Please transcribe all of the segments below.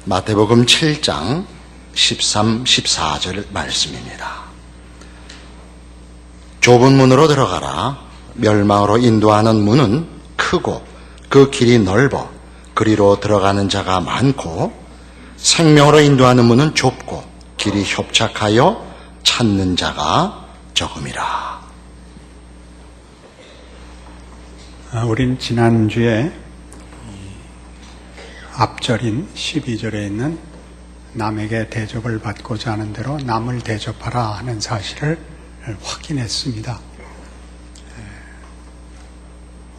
마태복음 7장 13, 14절 말씀입니다. 좁은 문으로 들어가라. 멸망으로 인도하는 문은 크고 그 길이 넓어 그리로 들어가는 자가 많고, 생명으로 인도하는 문은 좁고 길이 협착하여 찾는 자가 적음이라. 우린 지난주에 앞절인 12절에 있는 남에게 대접을 받고자 하는 대로 남을 대접하라 하는 사실을 확인했습니다.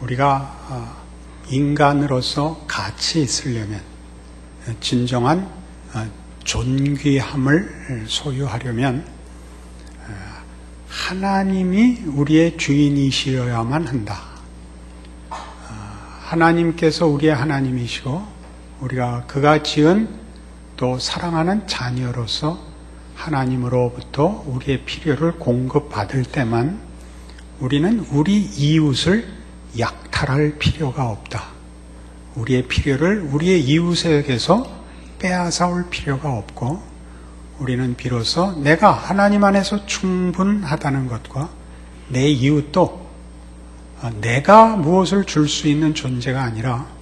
우리가 인간으로서 가치 있으려면, 진정한 존귀함을 소유하려면 하나님이 우리의 주인이시어야만 한다. 하나님께서 우리의 하나님이시고 우리가 그가 지은 또 사랑하는 자녀로서 하나님으로부터 우리의 필요를 공급받을 때만 우리는 우리 이웃을 약탈할 필요가 없다. 우리의 필요를 우리의 이웃에게서 빼앗아올 필요가 없고, 우리는 비로소 내가 하나님 안에서 충분하다는 것과 내 이웃도 내가 무엇을 줄 수 있는 존재가 아니라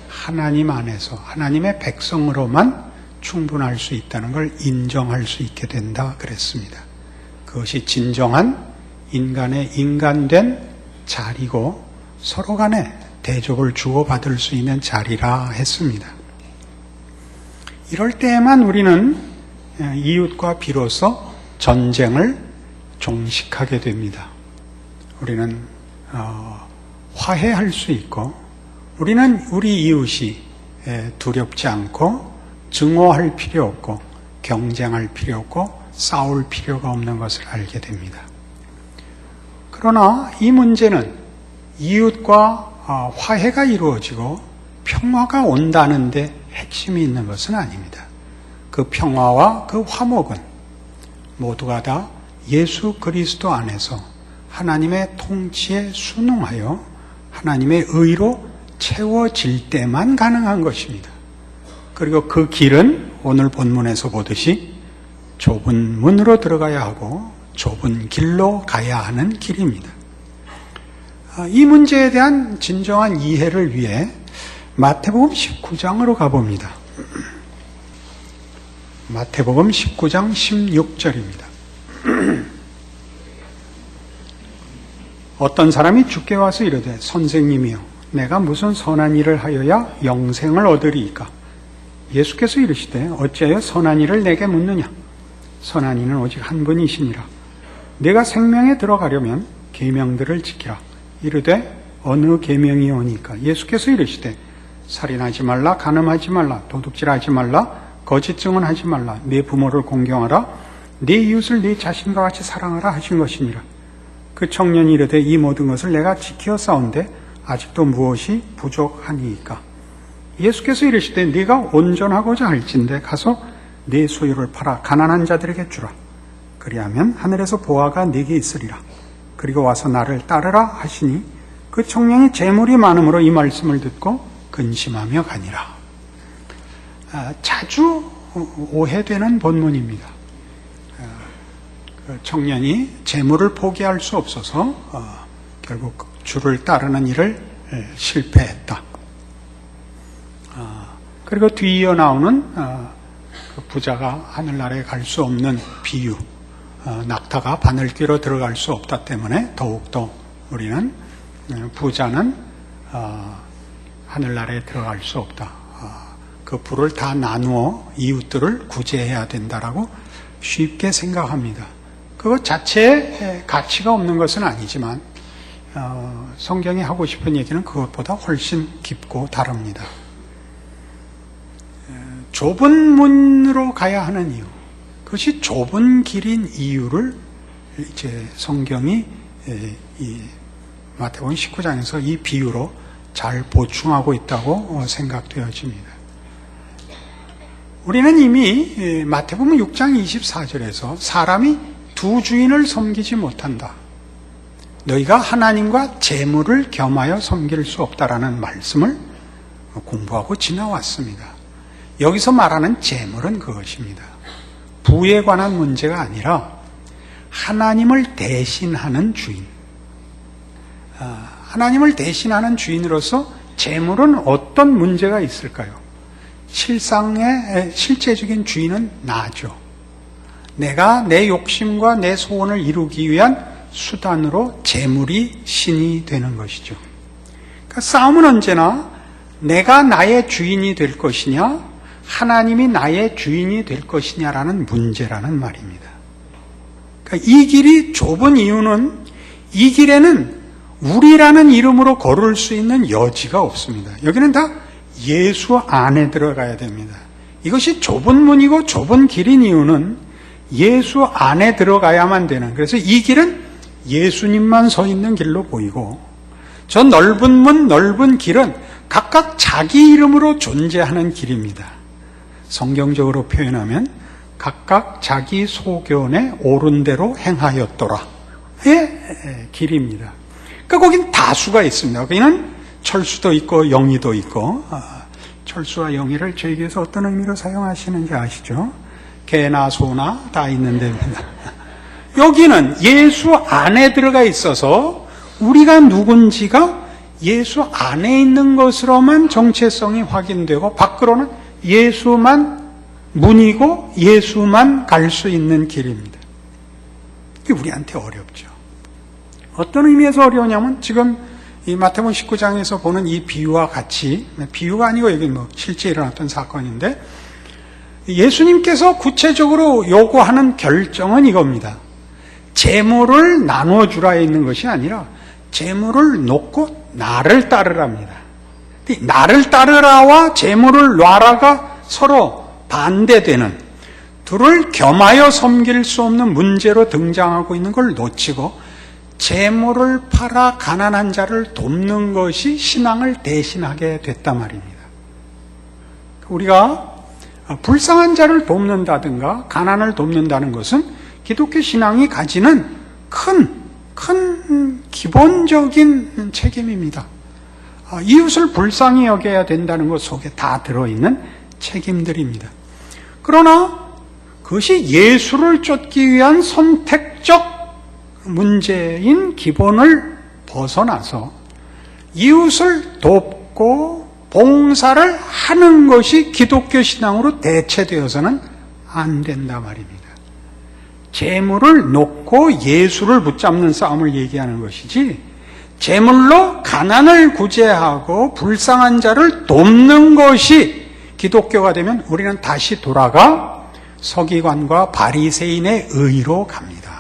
하나님 안에서 하나님의 백성으로만 충분할 수 있다는 걸 인정할 수 있게 된다 그랬습니다. 그것이 진정한 인간의 인간된 자리고 서로 간에 대접을 주고받을 수 있는 자리라 했습니다. 이럴 때에만 우리는 이웃과 비로소 전쟁을 종식하게 됩니다. 우리는 화해할 수 있고, 우리는 우리 이웃이 두렵지 않고 증오할 필요 없고 경쟁할 필요 없고 싸울 필요가 없는 것을 알게 됩니다. 그러나 이 문제는 이웃과 화해가 이루어지고 평화가 온다는 데 핵심이 있는 것은 아닙니다. 그 평화와 그 화목은 모두가 다 예수 그리스도 안에서 하나님의 통치에 순응하여 하나님의 의로 채워질 때만 가능한 것입니다. 그리고 그 길은 오늘 본문에서 보듯이 좁은 문으로 들어가야 하고 좁은 길로 가야 하는 길입니다. 이 문제에 대한 진정한 이해를 위해 마태복음 19장으로 가봅니다. 마태복음 19장 16절입니다. 어떤 사람이 주께 와서 이르되 선생님이여 내가 무슨 선한 일을 하여야 영생을 얻으리이까? 예수께서 이르시되 어찌하여 선한 일을 내게 묻느냐? 선한 이는 오직 한 분이시니라. 내가 생명에 들어가려면 계명들을 지키라. 이르되 어느 계명이오니까? 예수께서 이르시되 살인하지 말라, 간음하지 말라, 도둑질하지 말라, 거짓 증언하지 말라, 네 부모를 공경하라, 네 이웃을 네 자신과 같이 사랑하라 하신 것이니라. 그 청년이 이르되 이 모든 것을 내가 지켜 싸운데 아직도 무엇이 부족하니이까? 예수께서 이르시되 네가 온전하고자 할진대 가서 네 소유를 팔아 가난한 자들에게 주라. 그리하면 하늘에서 보화가 네게 있으리라. 그리고 와서 나를 따르라 하시니 그 청년이 재물이 많음으로 이 말씀을 듣고 근심하며 가니라. 자주 오해되는 본문입니다. 그 청년이 재물을 포기할 수 없어서 결국 주를 따르는 일을 실패했다. 그리고 뒤이어 나오는 그 부자가 하늘나라에 갈 수 없는 비유, 낙타가 바늘 뀌러 들어갈 수 없다 때문에 더욱더 우리는 부자는 하늘나라에 들어갈 수 없다. 그 부를 다 나누어 이웃들을 구제해야 된다라고 쉽게 생각합니다. 그것 자체에 가치가 없는 것은 아니지만 성경이 하고 싶은 얘기는 그것보다 훨씬 깊고 다릅니다. 좁은 문으로 가야 하는 이유, 그것이 좁은 길인 이유를 이제 성경이 이 마태복음 19장에서 이 비유로 잘 보충하고 있다고 생각되어집니다. 우리는 이미 마태복음 6장 24절에서 사람이 두 주인을 섬기지 못한다, 너희가 하나님과 재물을 겸하여 섬길 수 없다라는 말씀을 공부하고 지나왔습니다. 여기서 말하는 재물은 그것입니다. 부에 관한 문제가 아니라 하나님을 대신하는 주인. 하나님을 대신하는 주인으로서 재물은 어떤 문제가 있을까요? 실제적인 주인은 나죠. 내가 내 욕심과 내 소원을 이루기 위한 수단으로 재물이 신이 되는 것이죠. 그러니까 싸움은 언제나 내가 나의 주인이 될 것이냐, 하나님이 나의 주인이 될 것이냐라는 문제라는 말입니다. 그러니까 이 길이 좁은 이유는 이 길에는 우리라는 이름으로 걸을 수 있는 여지가 없습니다. 여기는 다 예수 안에 들어가야 됩니다. 이것이 좁은 문이고 좁은 길인 이유는 예수 안에 들어가야만 되는, 그래서 이 길은 예수님만 서 있는 길로 보이고, 저 넓은 문, 넓은 길은 각각 자기 이름으로 존재하는 길입니다. 성경적으로 표현하면 각각 자기 소견에 옳은 대로 행하였더라의 길입니다. 그러니까 거긴 다수가 있습니다. 거기는 철수도 있고 영희도 있고, 철수와 영희를 저에게서 어떤 의미로 사용하시는지 아시죠? 개나 소나 다 있는 데입니다. 여기는 예수 안에 들어가 있어서 우리가 누군지가 예수 안에 있는 것으로만 정체성이 확인되고, 밖으로는 예수만 문이고 예수만 갈 수 있는 길입니다. 이게 우리한테 어렵죠. 어떤 의미에서 어려우냐면 지금 이 마태복음 19장에서 보는 이 비유와 같이, 비유가 아니고 여기 실제 일어났던 사건인데, 예수님께서 구체적으로 요구하는 결정은 이겁니다. 재물을 나눠주라에 있는 것이 아니라 재물을 놓고 나를 따르랍니다. 나를 따르라와 재물을 놔라가 서로 반대되는, 둘을 겸하여 섬길 수 없는 문제로 등장하고 있는 걸 놓치고 재물을 팔아 가난한 자를 돕는 것이 신앙을 대신하게 됐단 말입니다. 우리가 불쌍한 자를 돕는다든가 가난을 돕는다는 것은 기독교 신앙이 가지는 큰 기본적인 책임입니다. 이웃을 불쌍히 여겨야 된다는 것 속에 다 들어있는 책임들입니다. 그러나 그것이 예수를 쫓기 위한 선택적 문제인 기본을 벗어나서 이웃을 돕고 봉사를 하는 것이 기독교 신앙으로 대체되어서는 안 된다 말입니다. 재물을 놓고 예수를 붙잡는 싸움을 얘기하는 것이지, 재물로 가난을 구제하고 불쌍한 자를 돕는 것이 기독교가 되면 우리는 다시 돌아가 서기관과 바리새인의 의로 갑니다.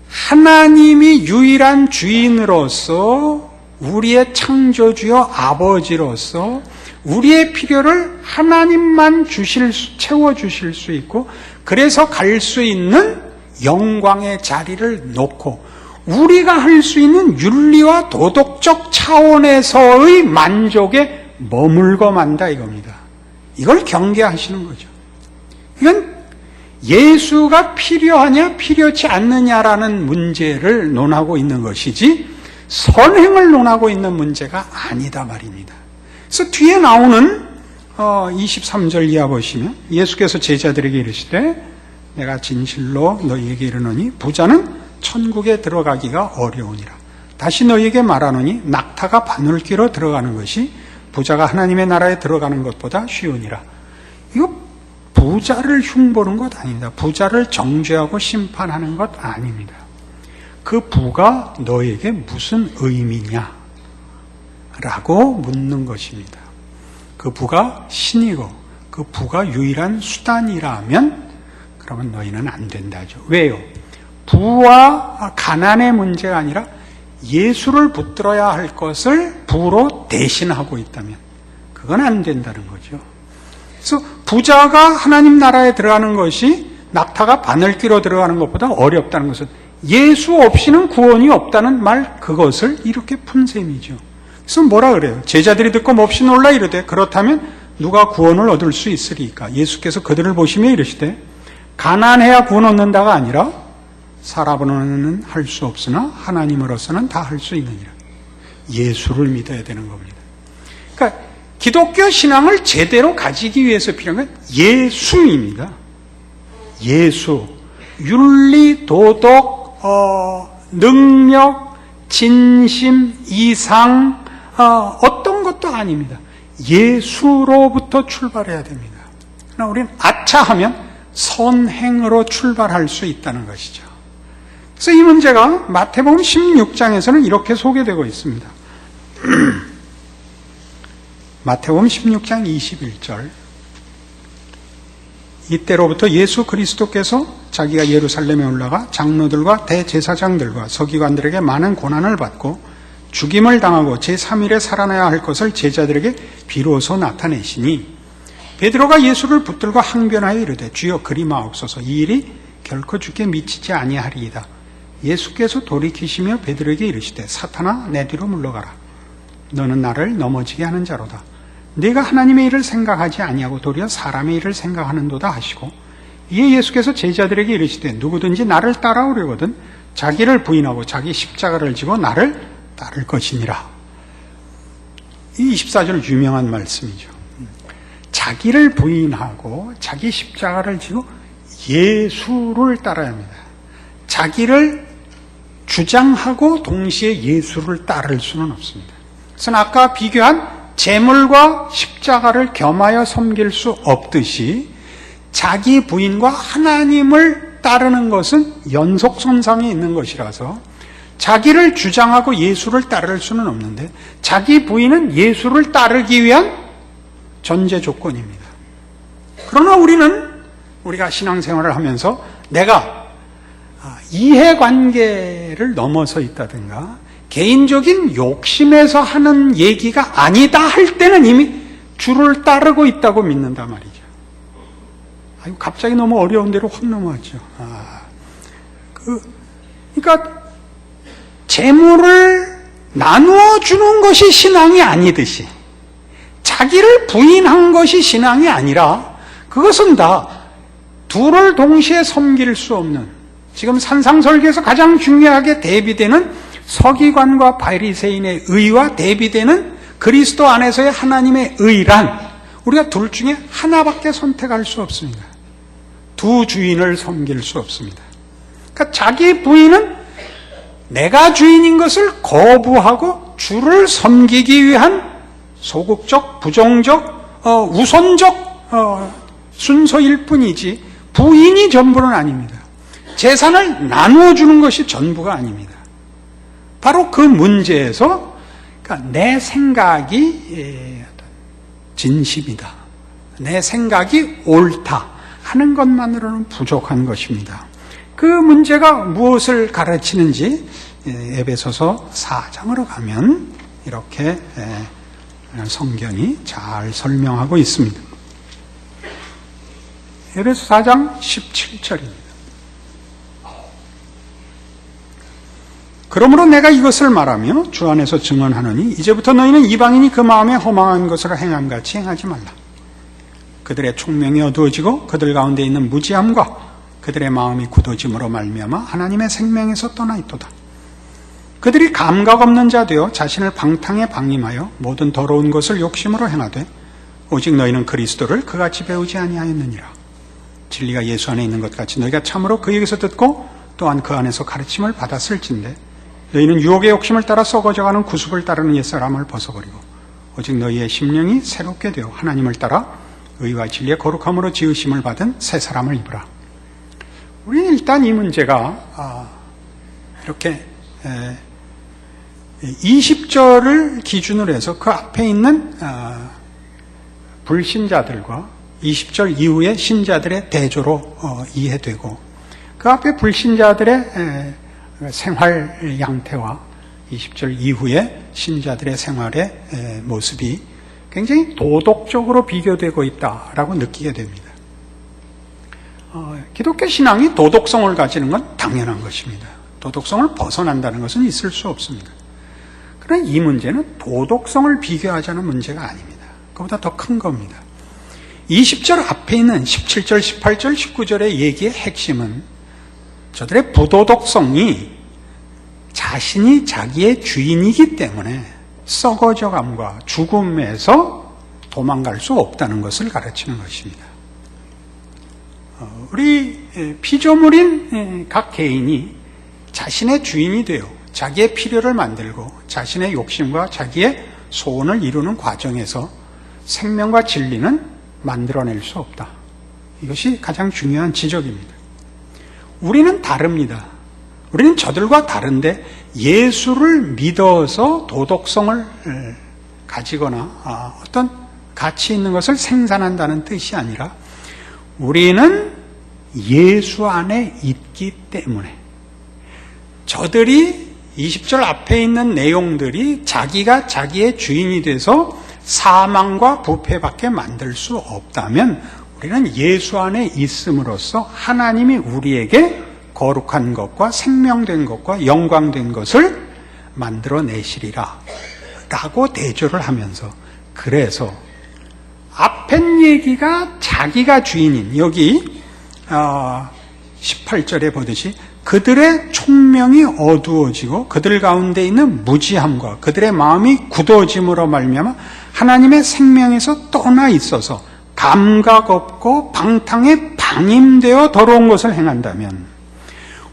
하나님이 유일한 주인으로서, 우리의 창조주여 아버지로서 우리의 필요를 하나님만 채워주실 수 있고, 그래서 갈 수 있는 영광의 자리를 놓고 우리가 할 수 있는 윤리와 도덕적 차원에서의 만족에 머물고 만다 이겁니다. 이걸 경계하시는 거죠. 이건 예수가 필요하냐 필요치 않느냐라는 문제를 논하고 있는 것이지 선행을 논하고 있는 문제가 아니다 말입니다. 그래서 뒤에 나오는 23절 이하 보시면 예수께서 제자들에게 이르시되 내가 진실로 너희에게 이르노니 부자는 천국에 들어가기가 어려우니라. 다시 너희에게 말하노니 낙타가 바늘귀로 들어가는 것이 부자가 하나님의 나라에 들어가는 것보다 쉬우니라. 이거 부자를 흉보는 것 아닙니다. 부자를 정죄하고 심판하는 것 아닙니다. 그 부가 너에게 무슨 의미냐? 라고 묻는 것입니다. 그 부가 신이고 그 부가 유일한 수단이라면 그러면 너희는 안 된다죠. 왜요? 부와 가난의 문제가 아니라 예수를 붙들어야 할 것을 부로 대신하고 있다면 그건 안 된다는 거죠. 그래서 부자가 하나님 나라에 들어가는 것이 낙타가 바늘귀로 들어가는 것보다 어렵다는 것은 예수 없이는 구원이 없다는 말, 그것을 이렇게 푼 셈이죠. 그래서 뭐라 그래요? 제자들이 듣고 몹시 놀라 이르되 그렇다면 누가 구원을 얻을 수 있으리까? 예수께서 그들을 보시며 이르시되 가난해야 구원 얻는다가 아니라 사람으로는 할 수 없으나 하나님으로서는 다 할 수 있느니라. 예수를 믿어야 되는 겁니다. 그러니까 기독교 신앙을 제대로 가지기 위해서 필요한 건 예수입니다. 예수, 윤리, 도덕, 능력, 진심, 이상, 어떤 것도 아닙니다. 예수로부터 출발해야 됩니다. 그러나 우리는 아차하면 선행으로 출발할 수 있다는 것이죠. 그래서 이 문제가 마태복음 16장에서는 이렇게 소개되고 있습니다. 마태복음 16장 21절. 이때로부터 예수 그리스도께서 자기가 예루살렘에 올라가 장로들과 대제사장들과 서기관들에게 많은 고난을 받고 죽임을 당하고 제3일에 살아나야 할 것을 제자들에게 비로소 나타내시니 베드로가 예수를 붙들고 항변하여 이르되 주여 그리 마옵소서 이 일이 결코 주께 미치지 아니하리이다. 예수께서 돌이키시며 베드로에게 이르시되 사탄아 내 뒤로 물러가라. 너는 나를 넘어지게 하는 자로다. 네가 하나님의 일을 생각하지 아니하고 도리어 사람의 일을 생각하는도다 하시고 이에 예수께서 제자들에게 이르시되 누구든지 나를 따라오려거든 자기를 부인하고 자기 십자가를 지고 나를 따를 것이니라. 이 24절 유명한 말씀이죠. 자기를 부인하고 자기 십자가를 지고 예수를 따라야 합니다. 자기를 주장하고 동시에 예수를 따를 수는 없습니다. 그래서 아까 비교한 재물과 십자가를 겸하여 섬길 수 없듯이 자기 부인과 하나님을 따르는 것은 연속선상에 있는 것이라서 자기를 주장하고 예수를 따를 수는 없는데 자기 부인은 예수를 따르기 위한 전제 조건입니다. 그러나 우리가 신앙생활을 하면서 내가 이해관계를 넘어서 있다든가 개인적인 욕심에서 하는 얘기가 아니다 할 때는 이미 주를 따르고 있다고 믿는단 말이죠. 아이고, 갑자기 너무 어려운 데로 확 넘어왔죠. 그러니까 재물을 나누어 주는 것이 신앙이 아니듯이 자기를 부인한 것이 신앙이 아니라 그것은 다 둘을 동시에 섬길 수 없는, 지금 산상설교에서 가장 중요하게 대비되는 서기관과 바리새인의 의와 대비되는 그리스도 안에서의 하나님의 의란 우리가 둘 중에 하나밖에 선택할 수 없습니다. 두 주인을 섬길 수 없습니다. 그러니까 자기 부인은 내가 주인인 것을 거부하고 주를 섬기기 위한 소극적, 부정적, 우선적 순서일 뿐이지 부인이 전부는 아닙니다. 재산을 나누어 주는 것이 전부가 아닙니다. 바로 그 문제에서 그러니까 내 생각이 진심이다, 내 생각이 옳다 하는 것만으로는 부족한 것입니다. 그 문제가 무엇을 가르치는지 에베소서 4장으로 가면 이렇게 성경이 잘 설명하고 있습니다. 에베소 4장 17절입니다. 그러므로 내가 이것을 말하며 주 안에서 증언하노니 이제부터 너희는 이방인이 그 마음에 허망한 것을 행함같이 행하지 말라. 그들의 총명이 어두워지고 그들 가운데 있는 무지함과 그들의 마음이 굳어짐으로 말미암아 하나님의 생명에서 떠나 있도다. 그들이 감각 없는 자 되어 자신을 방탕에 방임하여 모든 더러운 것을 욕심으로 행하되 오직 너희는 그리스도를 그같이 배우지 아니하였느니라. 진리가 예수 안에 있는 것 같이 너희가 참으로 그에게서 듣고 또한 그 안에서 가르침을 받았을진데 너희는 유혹의 욕심을 따라 썩어져가는 구습을 따르는 옛사람을 벗어버리고 오직 너희의 심령이 새롭게 되어 하나님을 따라 의와 진리의 거룩함으로 지으심을 받은 새 사람을 입으라. 우리는 일단 이 문제가 이렇게 20절을 기준으로 해서 그 앞에 있는 불신자들과 20절 이후의 신자들의 대조로 이해되고 그 앞에 불신자들의 생활 양태와 20절 이후의 신자들의 생활의 모습이 굉장히 도덕적으로 비교되고 있다라고 느끼게 됩니다. 기독교 신앙이 도덕성을 가지는 건 당연한 것입니다. 도덕성을 벗어난다는 것은 있을 수 없습니다. 그러나 이 문제는 도덕성을 비교하자는 문제가 아닙니다. 그보다 더 큰 겁니다. 20절 앞에 있는 17절, 18절, 19절의 얘기의 핵심은 저들의 부도덕성이 자신이 자기의 주인이기 때문에 썩어져감과 죽음에서 도망갈 수 없다는 것을 가르치는 것입니다. 우리 피조물인 각 개인이 자신의 주인이 되어 자기의 필요를 만들고 자신의 욕심과 자기의 소원을 이루는 과정에서 생명과 진리는 만들어낼 수 없다. 이것이 가장 중요한 지적입니다. 우리는 다릅니다. 우리는 저들과 다른데 예수를 믿어서 도덕성을 가지거나 어떤 가치 있는 것을 생산한다는 뜻이 아니라 우리는 예수 안에 있기 때문에 저들이 20절 앞에 있는 내용들이 자기가 자기의 주인이 돼서 사망과 부패밖에 만들 수 없다면 우리는 예수 안에 있음으로써 하나님이 우리에게 거룩한 것과 생명된 것과 영광된 것을 만들어내시리라 라고 대조를 하면서, 그래서 앞엔 얘기가 자기가 주인인, 여기 18절에 보듯이 그들의 총명이 어두워지고 그들 가운데 있는 무지함과 그들의 마음이 굳어짐으로 말미암아 하나님의 생명에서 떠나 있어서 감각 없고 방탕에 방임되어 더러운 것을 행한다면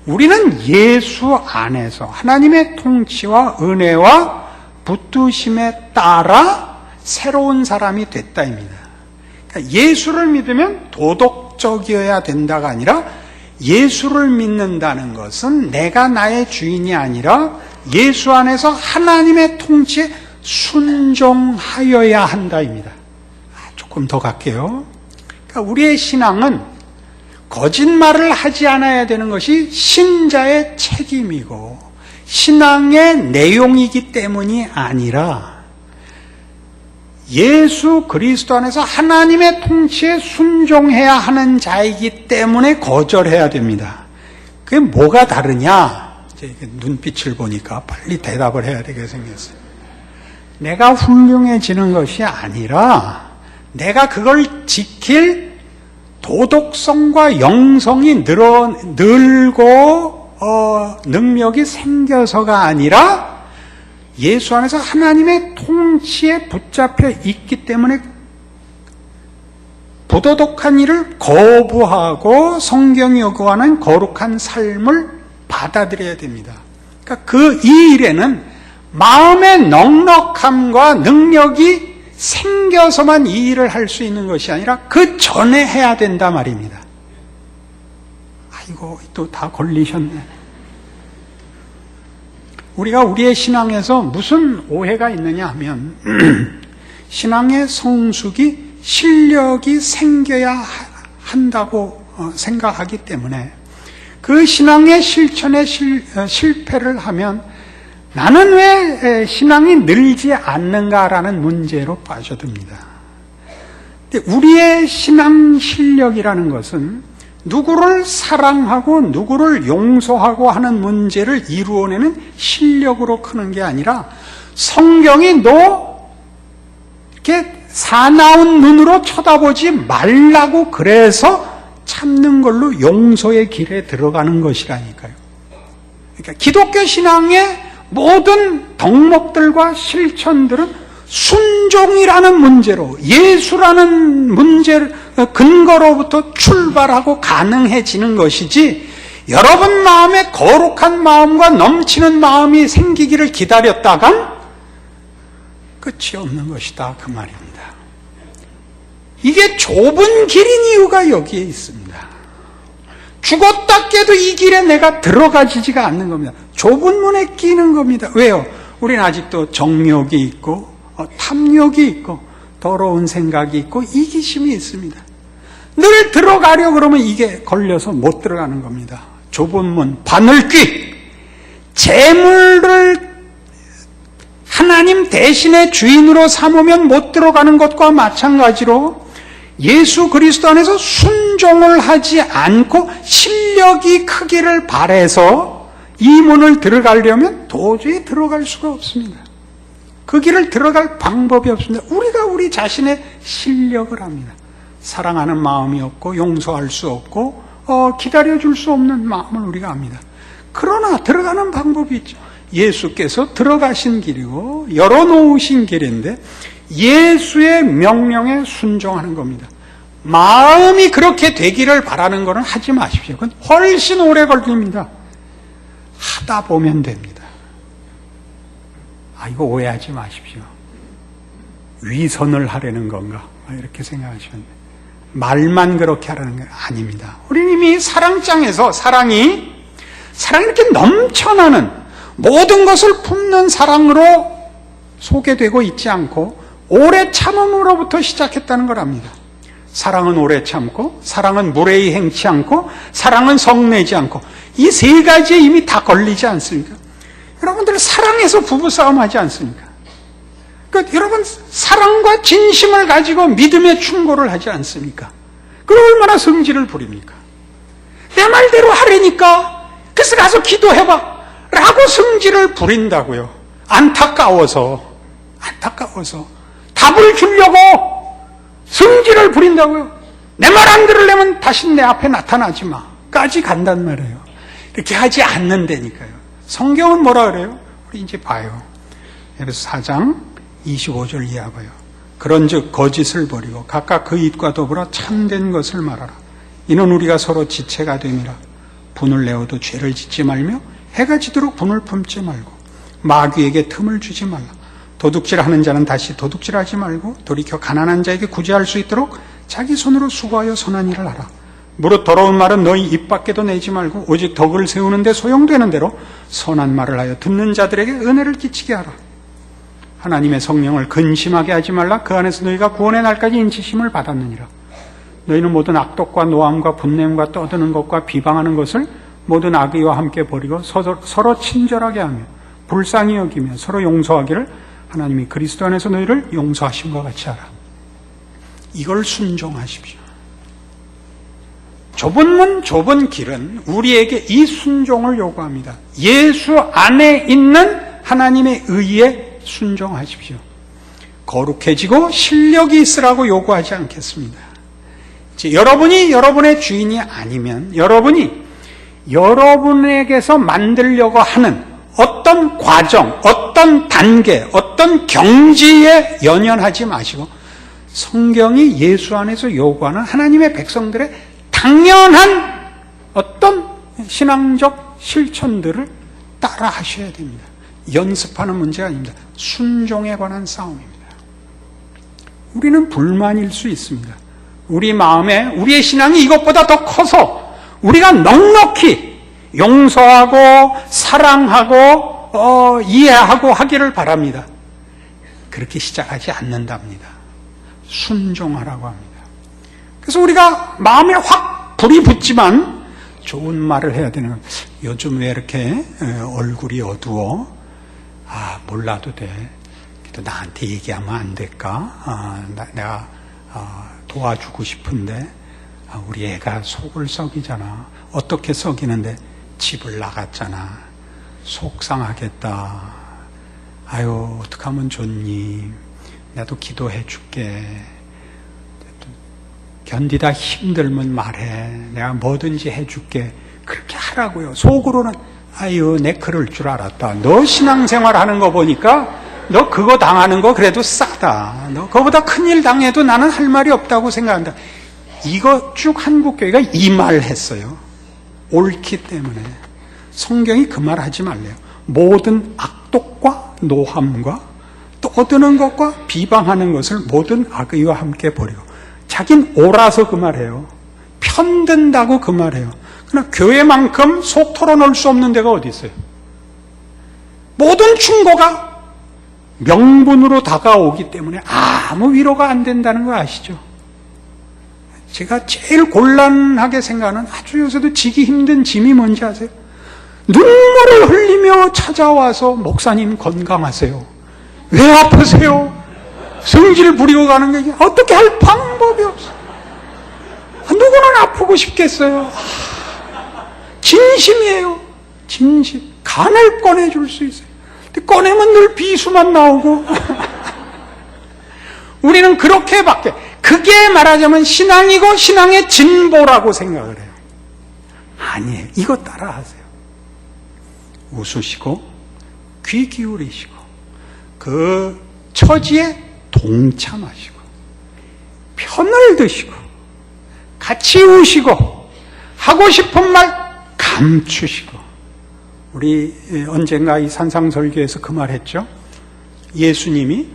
우리는 예수 안에서 하나님의 통치와 은혜와 붙드심에 따라 새로운 사람이 됐다입니다. 그러니까 예수를 믿으면 도덕적이어야 된다가 아니라 예수를 믿는다는 것은 내가 나의 주인이 아니라 예수 안에서 하나님의 통치에 순종하여야 한다입니다. 조금 더 갈게요. 그러니까 우리의 신앙은 거짓말을 하지 않아야 되는 것이 신자의 책임이고 신앙의 내용이기 때문이 아니라 예수 그리스도 안에서 하나님의 통치에 순종해야 하는 자이기 때문에 거절해야 됩니다. 그게 뭐가 다르냐? 눈빛을 보니까 빨리 대답을 해야 되게 생겼어요. 내가 훌륭해지는 것이 아니라 내가 그걸 지킬 도덕성과 영성이 늘고 능력이 생겨서가 아니라 예수 안에서 하나님의 통치에 붙잡혀 있기 때문에 부도덕한 일을 거부하고 성경이 요구하는 거룩한 삶을 받아들여야 됩니다. 그러니까 이 일에는 마음의 넉넉함과 능력이 생겨서만 이 일을 할 수 있는 것이 아니라 그 전에 해야 된다 말입니다. 아이고, 또 다 걸리셨네. 우리가 우리의 신앙에서 무슨 오해가 있느냐 하면 신앙의 성숙이 실력이 생겨야 한다고 생각하기 때문에 그 신앙의 실천에 실패를 하면 나는 왜 신앙이 늘지 않는가라는 문제로 빠져듭니다. 근데 우리의 신앙 실력이라는 것은 누구를 사랑하고 누구를 용서하고 하는 문제를 이루어내는 실력으로 크는 게 아니라 성경이 너 이렇게 사나운 눈으로 쳐다보지 말라고 그래서 참는 걸로 용서의 길에 들어가는 것이라니까요. 그러니까 기독교 신앙의 모든 덕목들과 실천들은 순종이라는 문제로, 예수라는 문제 근거로부터 출발하고 가능해지는 것이지 여러분 마음에 거룩한 마음과 넘치는 마음이 생기기를 기다렸다간 끝이 없는 것이다, 그 말입니다. 이게 좁은 길인 이유가 여기에 있습니다. 죽었다 깨도 이 길에 내가 들어가지지가 않는 겁니다. 좁은 문에 끼는 겁니다. 왜요? 우리는 아직도 정욕이 있고 탐욕이 있고 더러운 생각이 있고 이기심이 있습니다. 늘 들어가려 그러면 이게 걸려서 못 들어가는 겁니다. 좁은 문, 바늘귀, 재물을 하나님 대신의 주인으로 삼으면 못 들어가는 것과 마찬가지로 예수 그리스도 안에서 순종을 하지 않고 실력이 크기를 바라서 이 문을 들어가려면 도저히 들어갈 수가 없습니다. 그 길을 들어갈 방법이 없습니다. 우리가 우리 자신의 실력을 합니다. 사랑하는 마음이 없고 용서할 수 없고 기다려줄 수 없는 마음을 우리가 압니다. 그러나 들어가는 방법이 있죠. 예수께서 들어가신 길이고 열어놓으신 길인데 예수의 명령에 순종하는 겁니다. 마음이 그렇게 되기를 바라는 것은 하지 마십시오. 그건 훨씬 오래 걸립니다. 하다 보면 됩니다. 이거 오해하지 마십시오. 위선을 하려는 건가? 이렇게 생각하시면 돼요. 말만 그렇게 하라는 게 아닙니다. 우리는 이미 사랑장에서 사랑이 이렇게 넘쳐나는 모든 것을 품는 사랑으로 소개되고 있지 않고 오래 참음으로부터 시작했다는 걸 압니다. 사랑은 오래 참고, 사랑은 무례히 행치 않고, 사랑은 성내지 않고, 이 세 가지에 이미 다 걸리지 않습니까? 여러분들 사랑해서 부부싸움 하지 않습니까? 여러분 사랑과 진심을 가지고 믿음의 충고를 하지 않습니까? 그럼 얼마나 성질을 부립니까? 내 말대로 하려니까 그래서 가서 기도해봐 라고 성질을 부린다고요. 안타까워서 답을 주려고 성질을 부린다고요. 내 말 안 들으려면 다시 내 앞에 나타나지 마 까지 간단 말이에요. 이렇게 하지 않는다니까요. 성경은 뭐라 그래요? 우리 이제 봐요. 그래서 4장 25절 이하 봐요. 그런즉 거짓을 버리고 각각 그 입과 더불어 참된 것을 말하라. 이는 우리가 서로 지체가 됨이라. 분을 내어도 죄를 짓지 말며 해가 지도록 분을 품지 말고 마귀에게 틈을 주지 말라. 도둑질하는 자는 다시 도둑질하지 말고 돌이켜 가난한 자에게 구제할 수 있도록 자기 손으로 수고하여 선한 일을 하라. 무릇 더러운 말은 너희 입 밖에도 내지 말고 오직 덕을 세우는 데 소용되는 대로 선한 말을 하여 듣는 자들에게 은혜를 끼치게 하라. 하나님의 성령을 근심하게 하지 말라. 그 안에서 너희가 구원의 날까지 인치심을 받았느니라. 너희는 모든 악독과 노함과 분냄과 떠드는 것과 비방하는 것을 모든 악의와 함께 버리고 서로 친절하게 하며 불쌍히 여기며 서로 용서하기를 하나님이 그리스도 안에서 너희를 용서하신 것 같이 하라. 이걸 순종하십시오. 좁은 문 좁은 길은 우리에게 이 순종을 요구합니다. 예수 안에 있는 하나님의 의에 순종하십시오. 거룩해지고 실력이 있으라고 요구하지 않겠습니다. 여러분이 여러분의 주인이 아니면 여러분이 여러분에게서 만들려고 하는 어떤 과정, 어떤 단계, 어떤 경지에 연연하지 마시고 성경이 예수 안에서 요구하는 하나님의 백성들의 당연한 어떤 신앙적 실천들을 따라 하셔야 됩니다. 연습하는 문제가 아닙니다. 순종에 관한 싸움입니다. 우리는 불만일 수 있습니다. 우리 마음에 우리의 신앙이 이것보다 더 커서 우리가 넉넉히 용서하고 사랑하고 이해하고 하기를 바랍니다. 그렇게 시작하지 않는답니다. 순종하라고 합니다. 그래서 우리가 마음에 확 불이 붙지만 좋은 말을 해야 되는 거예요. 요즘 왜 이렇게 얼굴이 어두워? 몰라도 돼. 나한테 얘기하면 안 될까? 내가 도와주고 싶은데 우리 애가 속을 썩이잖아. 어떻게 썩이는데? 집을 나갔잖아. 속상하겠다. 아유, 어떡하면 좋니? 나도 기도해 줄게. 견디다 힘들면 말해. 내가 뭐든지 해줄게. 그렇게 하라고요. 속으로는 아유, 내 그럴 줄 알았다. 너 신앙생활 하는 거 보니까 너 그거 당하는 거 그래도 싸다. 너 그거보다 큰일 당해도 나는 할 말이 없다고 생각한다. 이거 쭉 한국교회가 이 말 했어요. 옳기 때문에. 성경이 그 말 하지 말래요. 모든 악독과 노함과 떠드는 것과 비방하는 것을 모든 악의와 함께 버리고. 자긴 옳아서 그 말해요. 편든다고 그 말해요. 그러나 교회만큼 속 털어놓을 수 없는 데가 어디 있어요? 모든 충고가 명분으로 다가오기 때문에 아무 위로가 안 된다는 거 아시죠? 제가 제일 곤란하게 생각하는 아주 요새도 지기 힘든 짐이 뭔지 아세요? 눈물을 흘리며 찾아와서 목사님 건강하세요. 왜 아프세요? 성질 부리고 가는 게 어떻게 할 방법이 없어. 누구는 아프고 싶겠어요. 진심이에요. 진심. 간을 꺼내줄 수 있어요. 근데 꺼내면 늘 비수만 나오고. 우리는 그렇게밖에, 그게 말하자면 신앙이고 신앙의 진보라고 생각을 해요. 아니에요. 이거 따라하세요. 웃으시고 귀 기울이시고 그 처지에 동참하시고 편을 드시고 같이 우시고 하고 싶은 말 감추시고, 우리 언젠가 이 산상설교에서 그 말 했죠. 예수님이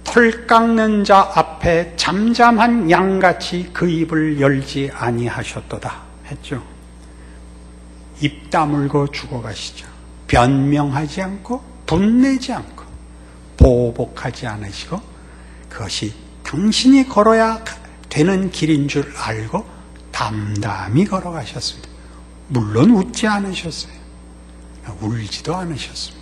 털 깎는 자 앞에 잠잠한 양같이 그 입을 열지 아니하셨도다 했죠. 입 다물고 죽어가시죠. 변명하지 않고 분내지 않고 보복하지 않으시고, 그것이 당신이 걸어야 되는 길인 줄 알고 담담히 걸어가셨습니다. 물론 웃지 않으셨어요. 울지도 않으셨습니다.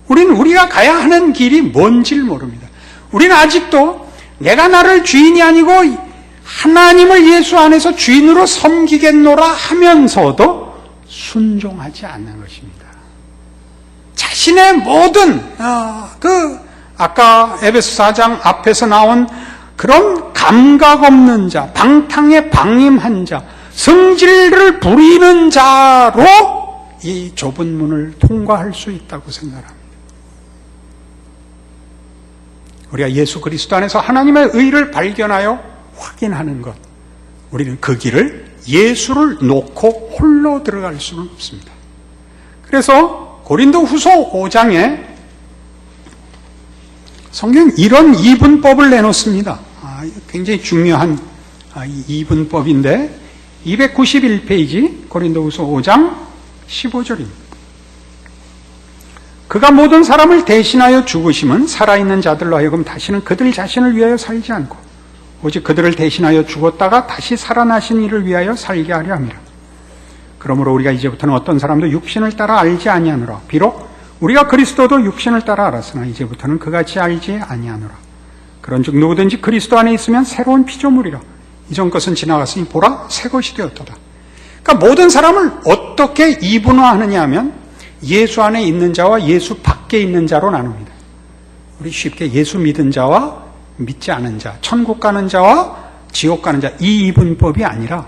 우리는 우리가 가야 하는 길이 뭔지를 모릅니다. 우리는 아직도 내가 나를 주인이 아니고 하나님을 예수 안에서 주인으로 섬기겠노라 하면서도 순종하지 않는 것입니다. 자신의 모든 아까 에베소 4장 앞에서 나온 그런 감각 없는 자, 방탕에 방임한 자, 성질을 부리는 자로 이 좁은 문을 통과할 수 있다고 생각합니다. 우리가 예수 그리스도 안에서 하나님의 의를 발견하여 확인하는 것, 우리는 그 길을 예수를 놓고 홀로 들어갈 수는 없습니다. 그래서 고린도후서 5장에 성경 이런 이분법을 내놓습니다. 굉장히 중요한 이분법인데 291페이지 고린도후서 5장 15절입니다. 그가 모든 사람을 대신하여 죽으심은 살아있는 자들로 하여금 다시는 그들 자신을 위하여 살지 않고 오직 그들을 대신하여 죽었다가 다시 살아나신 이를 위하여 살게 하려 함이라. 그러므로 우리가 이제부터는 어떤 사람도 육신을 따라 알지 아니하노라. 비록 우리가 그리스도도 육신을 따라 알았으나 이제부터는 그같이 알지 아니하노라. 그런즉 누구든지 그리스도 안에 있으면 새로운 피조물이라. 이전 것은 지나갔으니 보라 새 것이 되었도다. 그러니까 모든 사람을 어떻게 이분화하느냐 하면 예수 안에 있는 자와 예수 밖에 있는 자로 나눕니다. 우리 쉽게 예수 믿은 자와 믿지 않은 자, 천국 가는 자와 지옥 가는 자, 이 이분법이 아니라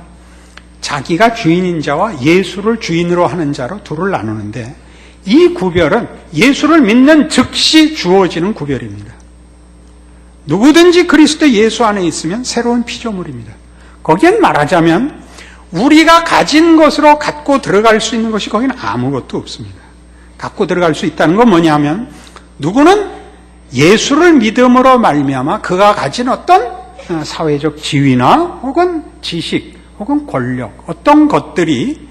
자기가 주인인 자와 예수를 주인으로 하는 자로 둘을 나누는데, 이 구별은 예수를 믿는 즉시 주어지는 구별입니다. 누구든지 그리스도 예수 안에 있으면 새로운 피조물입니다. 거기엔 말하자면 우리가 가진 것으로 갖고 들어갈 수 있는 것이 거기는 아무것도 없습니다. 갖고 들어갈 수 있다는 건 뭐냐면, 누구는 예수를 믿음으로 말미암아 그가 가진 어떤 사회적 지위나 혹은 지식 혹은 권력, 어떤 것들이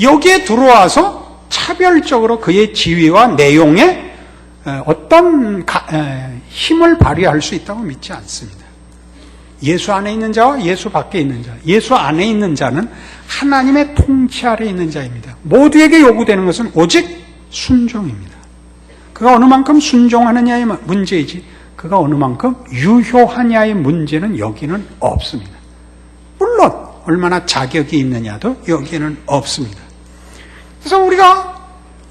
여기에 들어와서 차별적으로 그의 지위와 내용에 어떤 힘을 발휘할 수 있다고 믿지 않습니다. 예수 안에 있는 자와 예수 밖에 있는 자, 예수 안에 있는 자는 하나님의 통치 아래에 있는 자입니다. 모두에게 요구되는 것은 오직 순종입니다. 그가 어느 만큼 순종하느냐의 문제이지 그가 어느 만큼 유효하냐의 문제는 여기는 없습니다. 물론 얼마나 자격이 있느냐도 여기는 없습니다. 그래서 우리가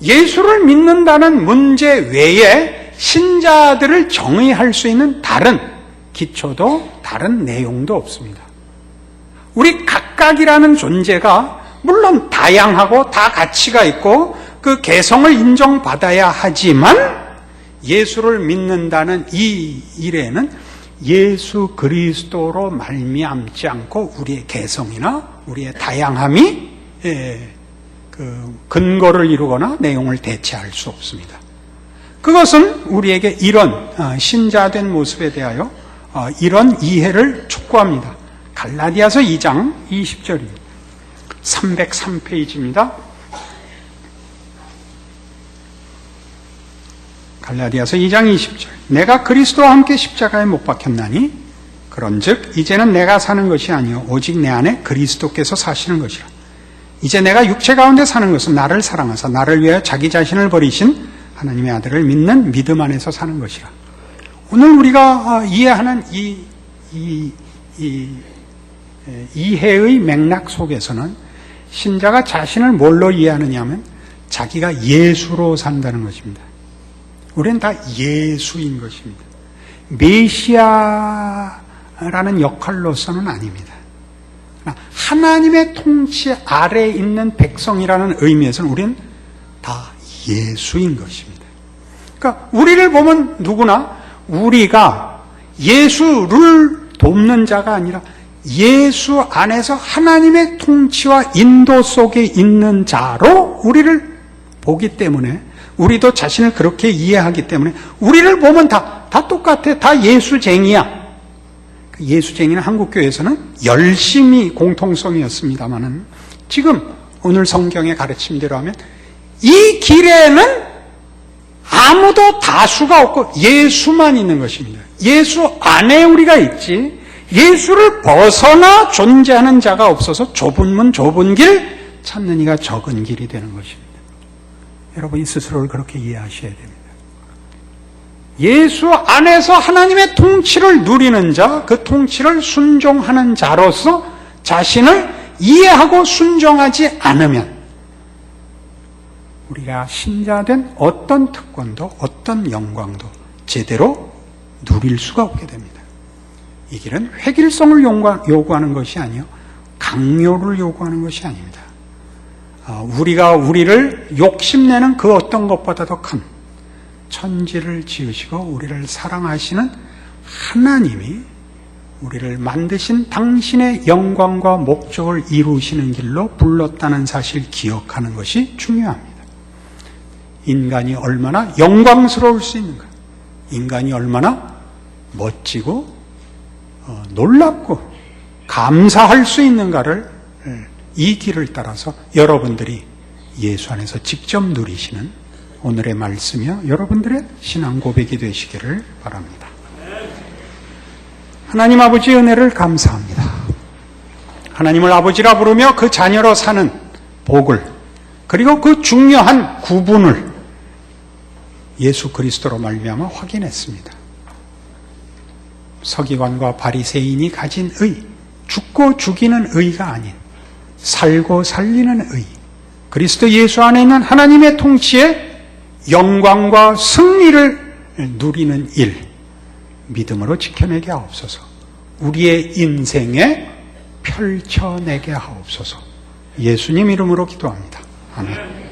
예수를 믿는다는 문제 외에 신자들을 정의할 수 있는 다른 기초도 다른 내용도 없습니다. 우리 각각이라는 존재가 물론 다양하고 다 가치가 있고 그 개성을 인정받아야 하지만, 예수를 믿는다는 이 일에는 예수 그리스도로 말미암지 않고 우리의 개성이나 우리의 다양함이 그 근거를 이루거나 내용을 대체할 수 없습니다. 그것은 우리에게 이런 신자된 모습에 대하여 이런 이해를 촉구합니다. 갈라디아서 2장 20절입니다. 303페이지입니다. 갈라디아서 2장 20절. 내가 그리스도와 함께 십자가에 못 박혔나니 그런즉 이제는 내가 사는 것이 아니요 오직 내 안에 그리스도께서 사시는 것이라. 이제 내가 육체 가운데 사는 것은 나를 사랑하사 나를 위하여 자기 자신을 버리신 하나님의 아들을 믿는 믿음 안에서 사는 것이라. 오늘 우리가 이해하는 이해의 맥락 속에서는 신자가 자신을 뭘로 이해하느냐 하면 자기가 예수로 산다는 것입니다. 우리는 다 예수인 것입니다. 메시아라는 역할로서는 아닙니다. 하나님의 통치 아래에 있는 백성이라는 의미에서는 우리는 다 예수인 것입니다. 그러니까 우리를 보면 누구나 우리가 예수를 돕는 자가 아니라 예수 안에서 하나님의 통치와 인도 속에 있는 자로 우리를 보기 때문에, 우리도 자신을 그렇게 이해하기 때문에 우리를 보면 다 똑같아. 다 예수쟁이야. 예수쟁이는 한국교회에서는 열심히 공통성이었습니다만은 지금 오늘 성경의 가르침대로 하면 이 길에는 아무도 다수가 없고 예수만 있는 것입니다. 예수 안에 우리가 있지 예수를 벗어나 존재하는 자가 없어서 좁은 문 좁은 길 찾는 이가 적은 길이 되는 것입니다. 여러분이 스스로를 그렇게 이해하셔야 됩니다. 예수 안에서 하나님의 통치를 누리는 자, 그 통치를 순종하는 자로서 자신을 이해하고 순종하지 않으면 우리가 신자된 어떤 특권도 어떤 영광도 제대로 누릴 수가 없게 됩니다. 이 길은 획일성을 요구하는 것이 아니요 강요를 요구하는 것이 아닙니다. 우리가 우리를 욕심내는 그 어떤 것보다도 큰 천지를 지으시고 우리를 사랑하시는 하나님이 우리를 만드신 당신의 영광과 목적을 이루시는 길로 불렀다는 사실 기억하는 것이 중요합니다. 인간이 얼마나 영광스러울 수 있는가, 인간이 얼마나 멋지고 놀랍고 감사할 수 있는가를 이 길을 따라서 여러분들이 예수 안에서 직접 누리시는 오늘의 말씀이요 여러분들의 신앙 고백이 되시기를 바랍니다. 하나님 아버지 은혜를 감사합니다. 하나님을 아버지라 부르며 그 자녀로 사는 복을, 그리고 그 중요한 구분을 예수 그리스도로 말미암아 확인했습니다. 서기관과 바리새인이 가진 의, 죽고 죽이는 의가 아닌 살고 살리는 의, 그리스도 예수 안에 있는 하나님의 통치에 영광과 승리를 누리는 일, 믿음으로 지켜내게 하옵소서. 우리의 인생에 펼쳐내게 하옵소서. 예수님 이름으로 기도합니다. 아멘.